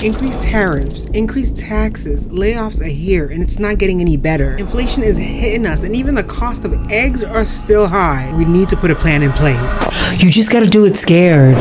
Increased tariffs, increased taxes, layoffs are here, and it's not getting any better. Inflation is hitting us, and even the cost of eggs are still high. We need to put a plan in place. You just gotta do it scared.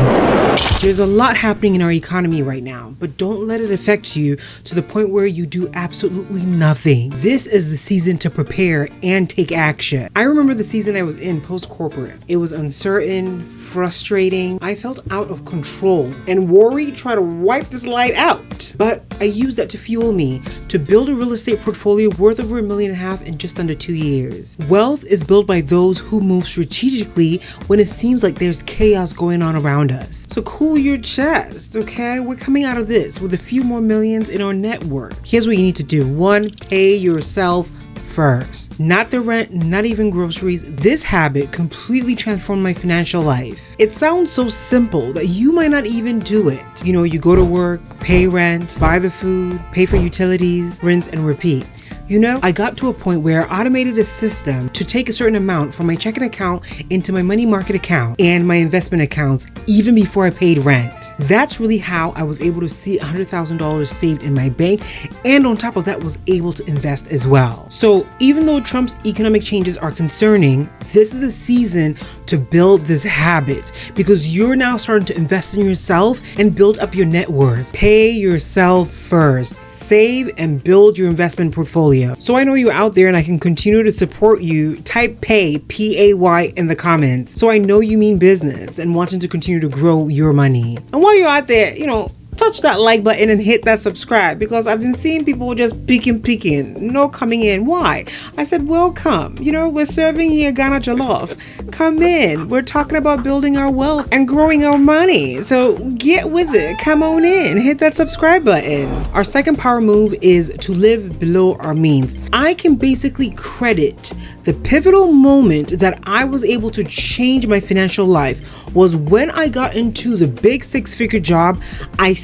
There's a lot happening in our economy right now, but don't let it affect you to the point where you do absolutely nothing. This is the season to prepare and take action. I remember the season I was in post-corporate. It was uncertain, frustrating. I felt out of control, and worry tried to wipe this light out. But I used that to fuel me to build a real estate portfolio worth over $1.5 million in just under 2 years. Wealth is built by those who move strategically when it seems like there's chaos going on around us. So cool your chest, okay? We're coming out of this with a few more millions in our net worth. Here's what you need to do. 1, pay yourself first. Not the rent, not even groceries. This habit completely transformed my financial life. It sounds so simple that you might not even do it. You know, you go to work, pay rent, buy the food, pay for utilities, rinse and repeat. You know, I got to a point where I automated a system to take a certain amount from my checking account into my money market account and my investment accounts even before I paid rent. That's really how I was able to see $100,000 saved in my bank, and on top of that was able to invest as well. So even though Trump's economic changes are concerning, this is a season to build this habit because you're now starting to invest in yourself and build up your net worth. Pay yourself first. Save and build your investment portfolio. So I know you're out there and I can continue to support you. Type pay, P-A-Y, in the comments. So I know you mean business and wanting to continue to grow your money. And while you're out there, touch that like button and hit that subscribe, because I've been seeing people just peeking, no coming in. Why? I said, welcome. We're serving here Ghana jollof. Come in. We're talking about building our wealth and growing our money. So get with it. Come on in. Hit that subscribe button. Our second power move is to live below our means. I can basically credit the pivotal moment that I was able to change my financial life was when I got into the big 6-figure job. I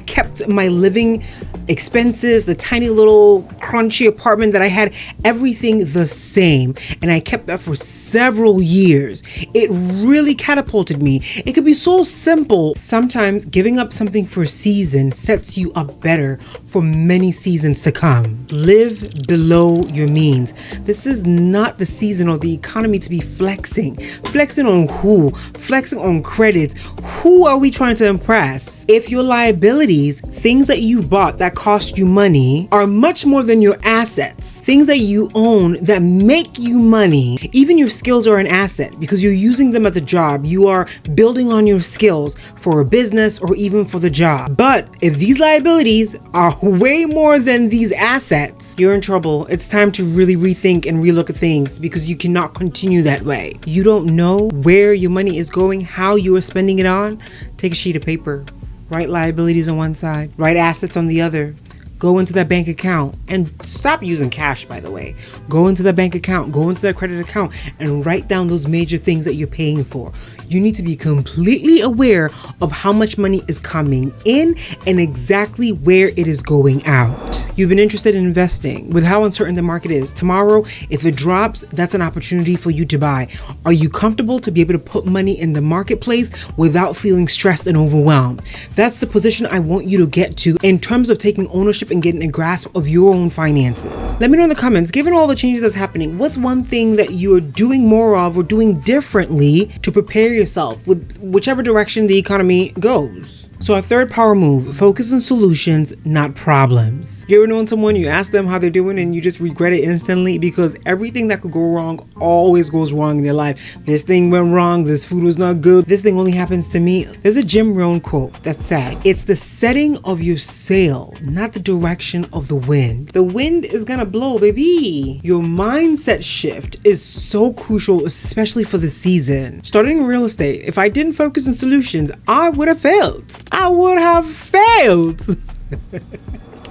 kept my living expenses, the tiny little crunchy apartment that I had, everything the same. And I kept that for several years. It really catapulted me. It could be so simple. Sometimes giving up something for a season sets you up better for many seasons to come. Live below your means. This is not the season or the economy to be flexing. Flexing on who? Flexing on credits. Who are we trying to impress? If your liabilities, things that you've bought that cost you money, are much more than your assets, things that you own that make you money, even your skills are an asset because you're using them at the job. You are building on your skills for a business or even for the job. But if these liabilities are way more than these assets, you're in trouble. It's time to really rethink and relook at things because you cannot continue that way. You don't know where your money is going, how you are spending it on. Take a sheet of paper. Write liabilities on one side, write assets on the other. Go into that bank account and stop using cash, by the way. Go into that bank account, go into that credit account and write down those major things that you're paying for. You need to be completely aware of how much money is coming in and exactly where it is going out. You've been interested in investing. With how uncertain the market is, tomorrow, if it drops, that's an opportunity for you to buy. Are you comfortable to be able to put money in the marketplace without feeling stressed and overwhelmed? That's the position I want you to get to in terms of taking ownership and getting a grasp of your own finances. Let me know in the comments, given all the changes that's happening, what's one thing that you're doing more of or doing differently to prepare yourself with whichever direction the economy goes? So our third power move, focus on solutions, not problems. You ever known someone, you ask them how they're doing and you just regret it instantly because everything that could go wrong always goes wrong in their life. This thing went wrong, this food was not good, this thing only happens to me. There's a Jim Rohn quote that says, it's the setting of your sail, not the direction of the wind. The wind is gonna blow, baby. Your mindset shift is so crucial, especially for the season. Starting in real estate, if I didn't focus on solutions, I would have failed.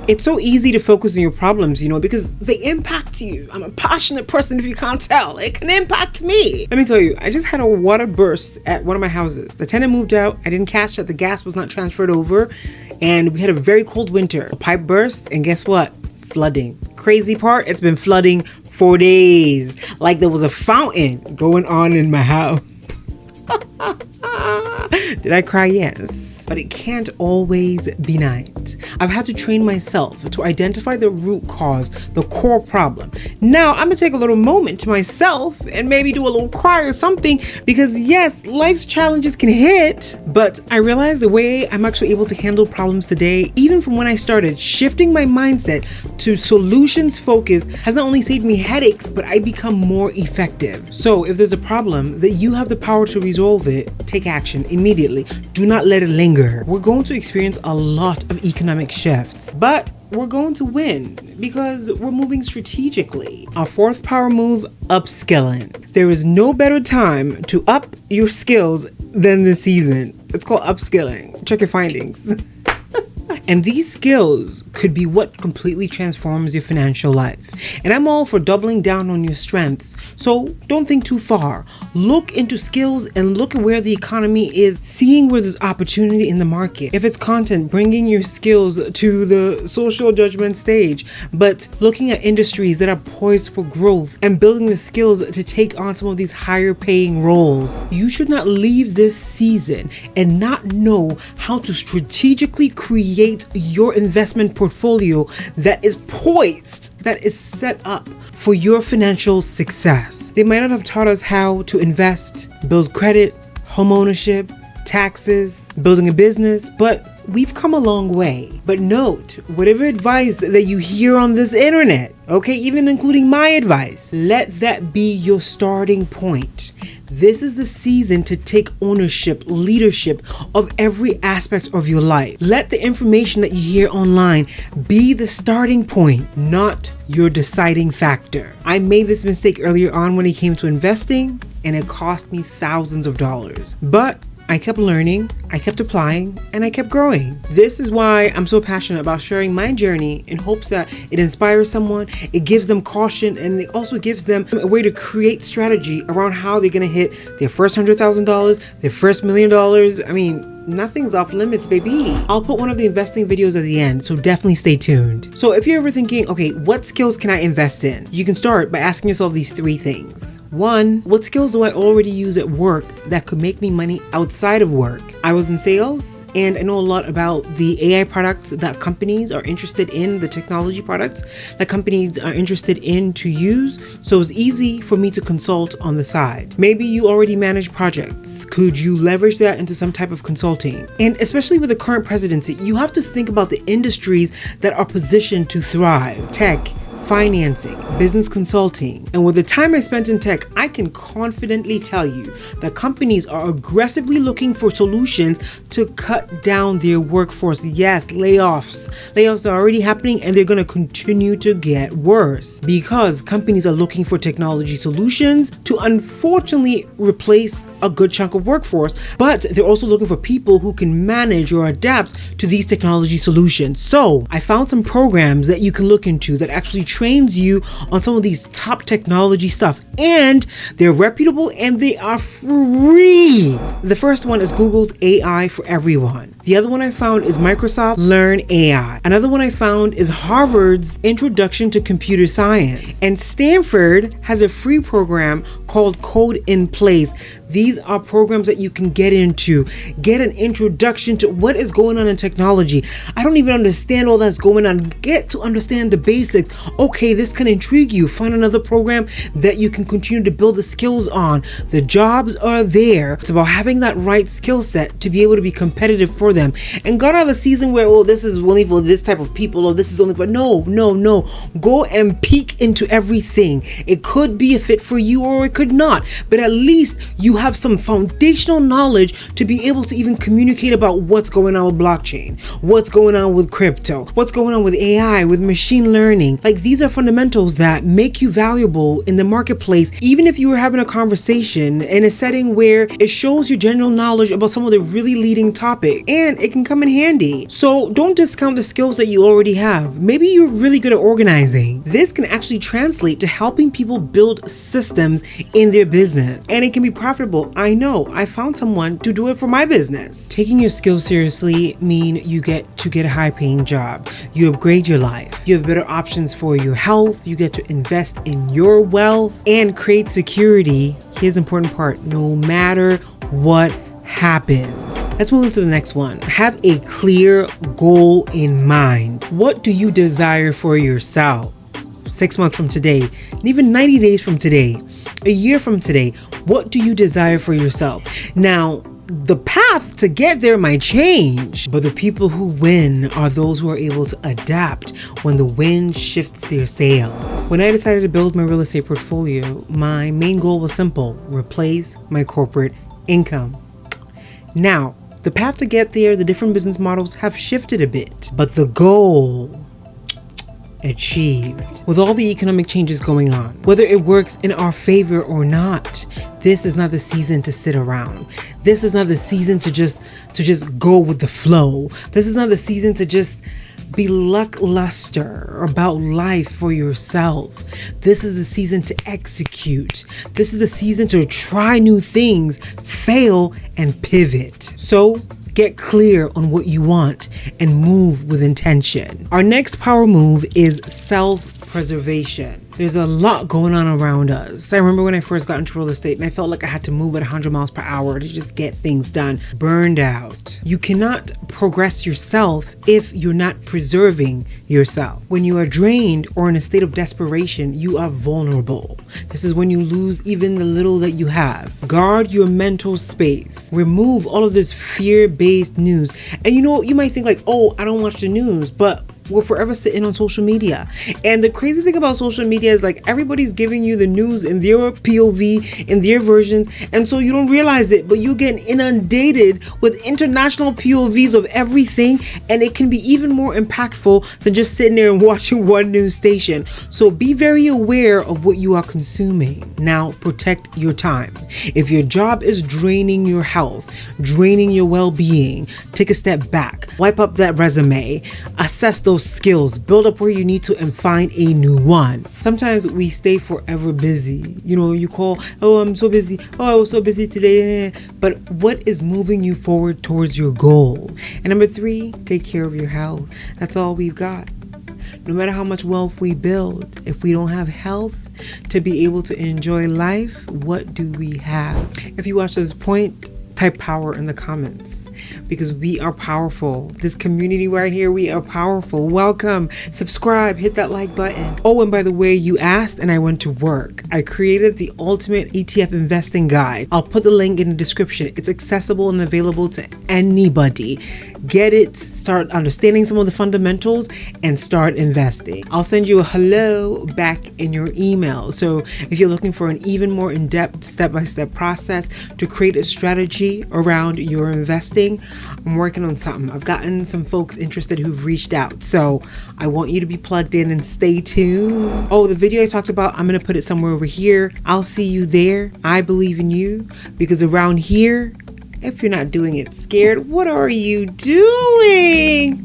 It's so easy to focus on your problems, because they impact you. I'm a passionate person, if you can't tell. It can impact me. Let me tell you, I just had a water burst at one of my houses. The tenant moved out. I didn't catch that the gas was not transferred over. And we had a very cold winter. A pipe burst, and guess what? Flooding. Crazy part, it's been flooding for days. Like there was a fountain going on in my house. Did I cry? Yes. but it can't always be nice. I've had to train myself to identify the root cause, the core problem. Now, I'm gonna take a little moment to myself and maybe do a little cry or something, because yes, life's challenges can hit, but I realize the way I'm actually able to handle problems today, even from when I started shifting my mindset to solutions focus, has not only saved me headaches, but I become more effective. So if there's a problem that you have the power to resolve it, take action immediately. Do not let it linger. We're going to experience a lot of economic shifts, but we're going to win because we're moving strategically. Our fourth power move, upskilling. There is no better time to up your skills than this season. It's called upskilling. Check your findings. And these skills could be what completely transforms your financial life. And I'm all for doubling down on your strengths. So don't think too far. Look into skills and look at where the economy is, seeing where there's opportunity in the market. If it's content, bringing your skills to the social judgment stage, but looking at industries that are poised for growth and building the skills to take on some of these higher paying roles. You should not leave this season and not know how to strategically create your investment portfolio that is poised, that is set up for your financial success. They might not have taught us how to invest, build credit, home ownership, taxes, building a business, but we've come a long way. But note, whatever advice that you hear on this internet, okay, even including my advice, let that be your starting point. This is the season to take ownership, leadership of every aspect of your life. Let the information that you hear online be the starting point, not your deciding factor. I made this mistake earlier on when it came to investing, and it cost me thousands of dollars. But I kept learning, I kept applying, and I kept growing. This is why I'm so passionate about sharing my journey in hopes that it inspires someone, it gives them caution, and it also gives them a way to create strategy around how they're gonna hit their first $100,000, their first $1 million. I mean, nothing's off limits, baby. I'll put one of the investing videos at the end, so definitely stay tuned. So if you're ever thinking, okay, what skills can I invest in? You can start by asking yourself these three things. One, what skills do I already use at work that could make me money outside of work? I was in sales, and I know a lot about the AI products that companies are interested in, the technology products that companies are interested in to use. So it's easy for me to consult on the side. Maybe you already manage projects. Could you leverage that into some type of consulting? And especially with the current presidency, you have to think about the industries that are positioned to thrive. Tech, financing, business consulting. And with the time I spent in tech, I can confidently tell you that companies are aggressively looking for solutions to cut down their workforce. Yes, layoffs. Layoffs are already happening, and they're going to continue to get worse because companies are looking for technology solutions to unfortunately replace a good chunk of workforce, but they're also looking for people who can manage or adapt to these technology solutions. So I found some programs that you can look into that actually trains you on some of these top technology stuff, and they're reputable and they are free. The first one is Google's AI for Everyone. The other one I found is Microsoft Learn AI. Another one I found is Harvard's Introduction to Computer Science. And Stanford has a free program called Code in Place. These are programs that you can get into, get an introduction to what is going on in technology. I don't even understand all that's going on. Get to understand the basics. Okay, this can intrigue you. Find another program that you can continue to build the skills on. The jobs are there. It's about having that right skill set to be able to be competitive for them. And God have a season where, oh, this is only for this type of people, or this is only for, no. Go and peek into everything. It could be a fit for you or it could not, but at least you have some foundational knowledge to be able to even communicate about what's going on with blockchain, what's going on with crypto, what's going on with AI, with machine learning. Like, these are fundamentals that make you valuable in the marketplace, even if you were having a conversation in a setting where it shows your general knowledge about some of the really leading topic, and it can come in handy. So don't discount the skills that you already have. Maybe you're really good at organizing. This can actually translate to helping people build systems in their business, and it can be profitable. I know, I found someone to do it for my business. Taking your skills seriously mean you get a high paying job. You upgrade your life. You have better options for your health. You get to invest in your wealth and create security. Here's the important part: no matter what happens. Let's move into the next one. Have a clear goal in mind. What do you desire for yourself? 6 months from today, and even 90 days from today, a year from today, what do you desire for yourself? Now, the path to get there might change, but the people who win are those who are able to adapt when the wind shifts their sails. When I decided to build my real estate portfolio, my main goal was simple: replace my corporate income. Now, the path to get there, the different business models have shifted a bit, but the goal achieved. With all the economic changes going on, whether it works in our favor or not, this is not the season to sit around. This is not the season to just go with the flow. This is not the season to just be lackluster about life for yourself. This is the season to execute. This is the season to try new things, fail, and pivot. So get clear on what you want and move with intention. Our next power move is self-preservation. There's a lot going on around us. I remember when I first got into real estate and I felt like I had to move at 100 miles per hour to just get things done. Burned out. You cannot progress yourself if you're not preserving yourself. When you are drained or in a state of desperation, you are vulnerable. This is when you lose even the little that you have. Guard your mental space. Remove all of this fear-based news. And you might think like, oh, I don't watch the news, but we're forever sitting on social media. And the crazy thing about social media is like everybody's giving you the news in their POV, in their versions. And so you don't realize it, but you get inundated with international POVs of everything. And it can be even more impactful than just sitting there and watching one news station. So be very aware of what you are consuming. Now, protect your time. If your job is draining your health, draining your well-being, take a step back, wipe up that resume, assess those skills, build up where you need to, and find a new one. Sometimes we stay forever busy. You call, oh, I'm so busy. Oh, I was so busy today. But what is moving you forward towards your goal? And number 3, take care of your health. That's all we've got. No matter how much wealth we build, if we don't have health to be able to enjoy life, what do we have? If you watch this point, type power in the comments. Because we are powerful. This community right here, we are powerful. Welcome. Subscribe. Hit that like button. Oh, and by the way, you asked and I went to work. I created the ultimate ETF investing guide. I'll put the link in the description. It's accessible and available to anybody. Get it, start understanding some of the fundamentals, and start investing. I'll send you a hello back in your email. So if you're looking for an even more in-depth step-by-step process to create a strategy around your investing, I'm working on something. I've gotten some folks interested who've reached out. So I want you to be plugged in and stay tuned. Oh, the video I talked about, I'm going to put it somewhere over here. I'll see you there. I believe in you, because around here, if you're not doing it scared, what are you doing?